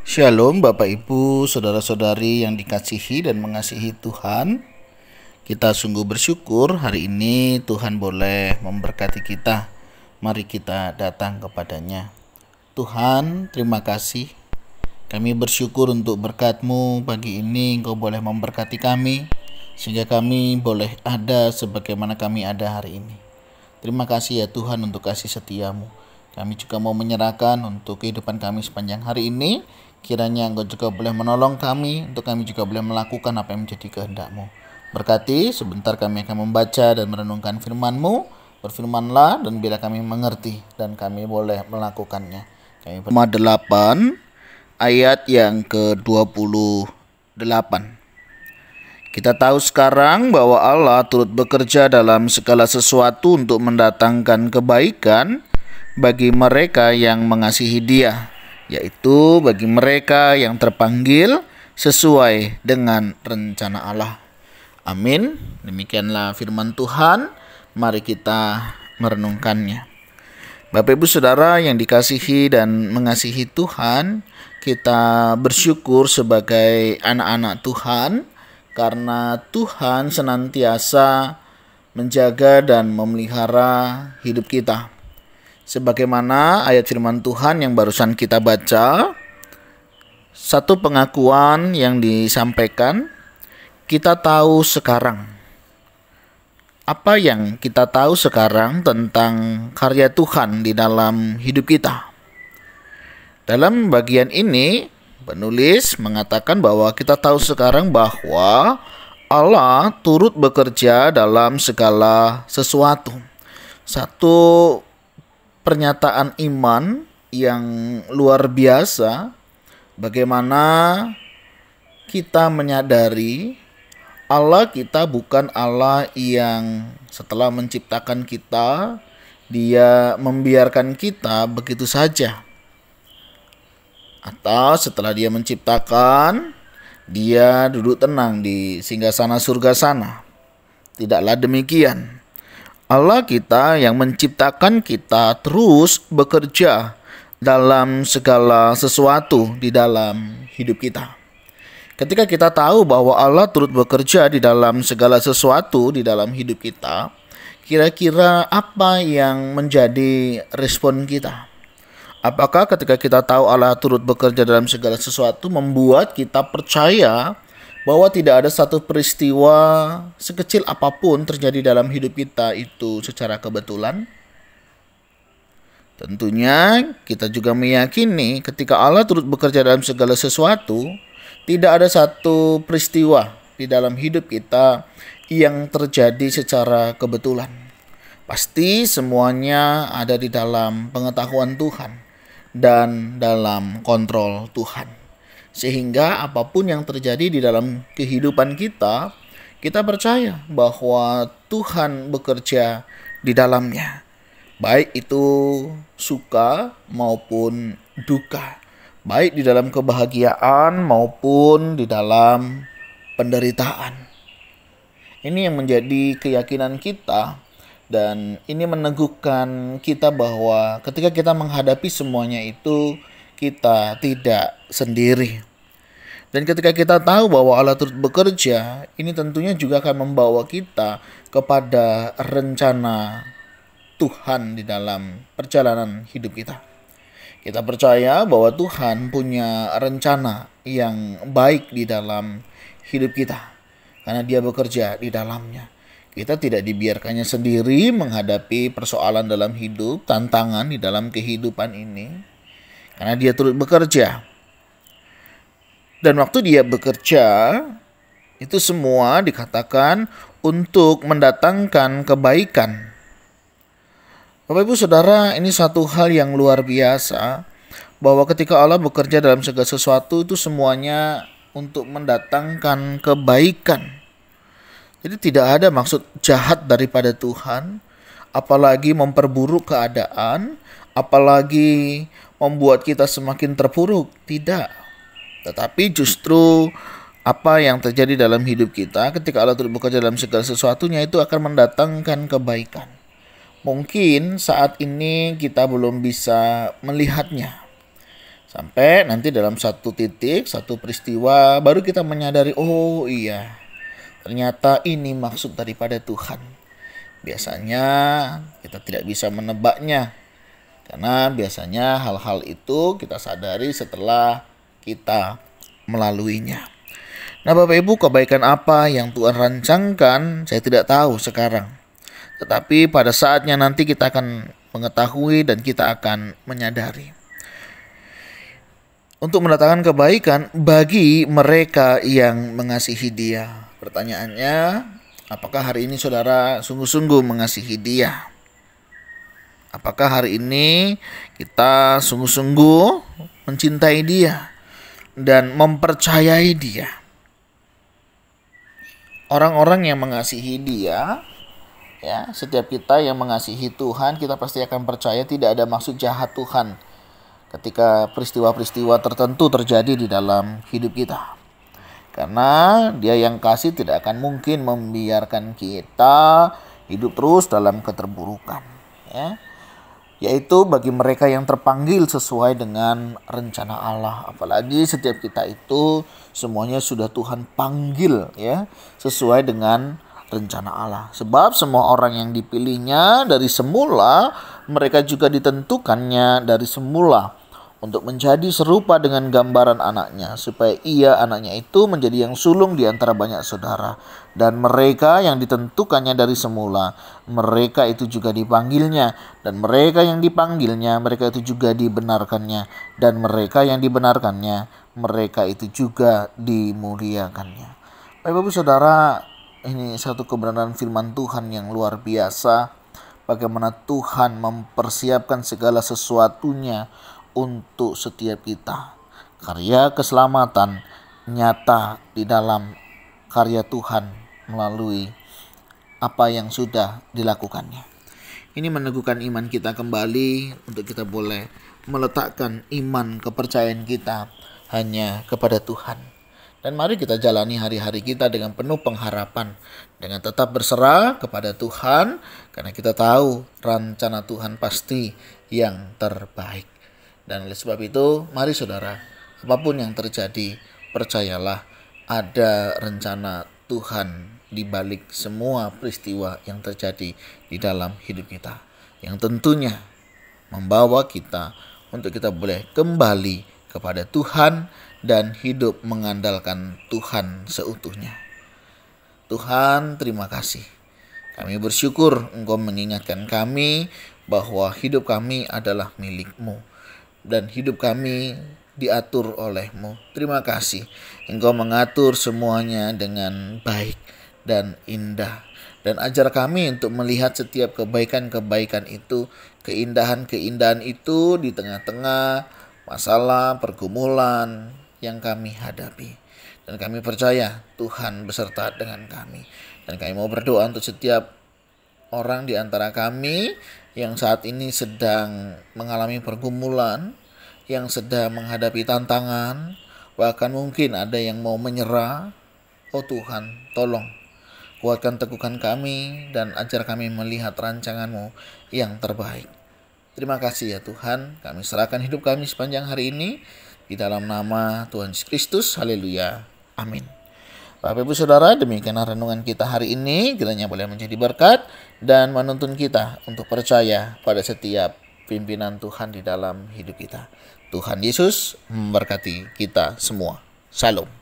Shalom Bapak Ibu, saudara-saudari yang dikasihi dan mengasihi Tuhan. Kita sungguh bersyukur hari ini Tuhan boleh memberkati kita. Mari kita datang kepadanya. Tuhan, terima kasih. Kami bersyukur untuk berkat-Mu pagi ini. Engkau boleh memberkati kami sehingga kami boleh ada sebagaimana kami ada hari ini. Terima kasih ya Tuhan untuk kasih setia-Mu. Kami juga mau menyerahkan untuk kehidupan kami sepanjang hari ini. Kiranya Engkau juga boleh menolong kami, untuk kami juga boleh melakukan apa yang menjadi kehendak-Mu. Berkati, sebentar kami akan membaca dan merenungkan firman-Mu. Berfirmanlah dan bila kami mengerti dan kami boleh melakukannya. Kami 8 ayat yang ke-28. Kita tahu sekarang bahwa Allah turut bekerja dalam segala sesuatu untuk mendatangkan kebaikan bagi mereka yang mengasihi Dia, yaitu bagi mereka yang terpanggil sesuai dengan rencana Allah. Amin. Demikianlah firman Tuhan. Mari kita merenungkannya. Bapak Ibu Saudara yang dikasihi dan mengasihi Tuhan, kita bersyukur sebagai anak-anak Tuhan karena Tuhan senantiasa menjaga dan memelihara hidup kita. Sebagaimana ayat firman Tuhan yang barusan kita baca, satu pengakuan yang disampaikan, kita tahu sekarang. Apa yang kita tahu sekarang tentang karya Tuhan di dalam hidup kita? Dalam bagian ini, penulis mengatakan bahwa kita tahu sekarang bahwa Allah turut bekerja dalam segala sesuatu. Satu pernyataan iman yang luar biasa, bagaimana kita menyadari Allah kita bukan Allah yang setelah menciptakan kita, Dia membiarkan kita begitu saja. Atau setelah Dia menciptakan, Dia duduk tenang di singgasana surga sana. Tidaklah demikian. Allah kita yang menciptakan kita terus bekerja dalam segala sesuatu di dalam hidup kita. Ketika kita tahu bahwa Allah turut bekerja di dalam segala sesuatu di dalam hidup kita, kira-kira apa yang menjadi respon kita? Apakah ketika kita tahu Allah turut bekerja dalam segala sesuatu membuat kita percaya bahwa tidak ada satu peristiwa sekecil apapun terjadi dalam hidup kita itu secara kebetulan? Tentunya kita juga meyakini ketika Allah turut bekerja dalam segala sesuatu, tidak ada satu peristiwa di dalam hidup kita yang terjadi secara kebetulan. Pasti semuanya ada di dalam pengetahuan Tuhan dan dalam kontrol Tuhan. Sehingga apapun yang terjadi di dalam kehidupan kita, kita percaya bahwa Tuhan bekerja di dalamnya. Baik itu suka maupun duka. Baik di dalam kebahagiaan maupun di dalam penderitaan. Ini yang menjadi keyakinan kita. Dan ini meneguhkan kita bahwa ketika kita menghadapi semuanya itu, kita tidak sendiri. Dan ketika kita tahu bahwa Allah turut bekerja, ini tentunya juga akan membawa kita kepada rencana Tuhan di dalam perjalanan hidup kita. Kita percaya bahwa Tuhan punya rencana yang baik di dalam hidup kita, karena Dia bekerja di dalamnya. Kita tidak dibiarkannya sendiri menghadapi persoalan dalam hidup, tantangan di dalam kehidupan ini, karena Dia turut bekerja. Dan waktu Dia bekerja, itu semua dikatakan untuk mendatangkan kebaikan. Bapak Ibu Saudara, ini satu hal yang luar biasa, bahwa ketika Allah bekerja dalam segala sesuatu itu semuanya untuk mendatangkan kebaikan. Jadi tidak ada maksud jahat daripada Tuhan, apalagi memperburuk keadaan, apalagi membuat kita semakin terpuruk. Tidak. Tetapi justru apa yang terjadi dalam hidup kita ketika Allah turut bekerja dalam segala sesuatunya itu akan mendatangkan kebaikan. Mungkin saat ini kita belum bisa melihatnya, Sampai nanti dalam satu titik, satu peristiwa, baru kita menyadari, oh iya, ternyata ini maksud daripada Tuhan. Biasanya kita tidak bisa menebaknya, karena biasanya hal-hal itu kita sadari setelah kita melaluinya. Nah Bapak Ibu, kebaikan apa yang Tuhan rancangkan saya tidak tahu sekarang. Tetapi pada saatnya nanti kita akan mengetahui dan kita akan menyadari. Untuk mendatangkan kebaikan bagi mereka yang mengasihi Dia. Pertanyaannya, apakah hari ini saudara sungguh-sungguh mengasihi Dia? Apakah hari ini kita sungguh-sungguh mencintai Dia dan mempercayai Dia? Orang-orang yang mengasihi Dia, ya, setiap kita yang mengasihi Tuhan, kita pasti akan percaya tidak ada maksud jahat Tuhan ketika peristiwa-peristiwa tertentu terjadi di dalam hidup kita. Karena Dia yang kasih tidak akan mungkin membiarkan kita hidup terus dalam keterburukan. Ya. Yaitu bagi mereka yang terpanggil sesuai dengan rencana Allah. Apalagi setiap kita itu semuanya sudah Tuhan panggil, ya, sesuai dengan rencana Allah. Sebab semua orang yang dipilihnya dari semula, mereka juga ditentukannya dari semula untuk menjadi serupa dengan gambaran anaknya, supaya ia, anaknya itu, menjadi yang sulung di antara banyak saudara. Dan mereka yang ditentukannya dari semula, mereka itu juga dipanggilnya. Dan mereka yang dipanggilnya, mereka itu juga dibenarkannya. Dan mereka yang dibenarkannya, mereka itu juga dimuliakannya. Bapak Ibu Saudara, ini satu kebenaran firman Tuhan yang luar biasa. Bagaimana Tuhan mempersiapkan segala sesuatunya untuk setiap kita. Karya keselamatan nyata di dalam karya Tuhan melalui apa yang sudah dilakukannya. Ini meneguhkan iman kita kembali untuk kita boleh meletakkan iman kepercayaan kita hanya kepada Tuhan. Dan mari kita jalani hari-hari kita dengan penuh pengharapan, dengan tetap berserah kepada Tuhan, karena kita tahu rencana Tuhan pasti yang terbaik. Dan oleh sebab itu, mari saudara, apapun yang terjadi, percayalah ada rencana Tuhan di balik semua peristiwa yang terjadi di dalam hidup kita, yang tentunya membawa kita untuk kita boleh kembali kepada Tuhan dan hidup mengandalkan Tuhan seutuhnya. Tuhan, terima kasih. Kami bersyukur Engkau mengingatkan kami bahwa hidup kami adalah milik-Mu dan hidup kami diatur oleh-Mu. Terima kasih. Engkau mengatur semuanya dengan baik dan indah. Dan ajar kami untuk melihat setiap kebaikan-kebaikan itu, keindahan-keindahan itu di tengah-tengah masalah, pergumulan yang kami hadapi. Dan kami percaya Tuhan beserta dengan kami. Dan kami mau berdoa untuk setiap orang di antara kami yang saat ini sedang mengalami pergumulan, yang sedang menghadapi tantangan, bahkan mungkin ada yang mau menyerah. Oh Tuhan, tolong kuatkan, teguhkan kami dan ajar kami melihat rancangan-Mu yang terbaik. Terima kasih ya Tuhan, kami serahkan hidup kami sepanjang hari ini di dalam nama Tuhan Yesus Kristus. Haleluya. Amin. Bapak Ibu Saudara, demikianlah renungan kita hari ini. Kiranya boleh menjadi berkat dan menuntun kita untuk percaya pada setiap pimpinan Tuhan di dalam hidup kita. Tuhan Yesus memberkati kita semua. Shalom.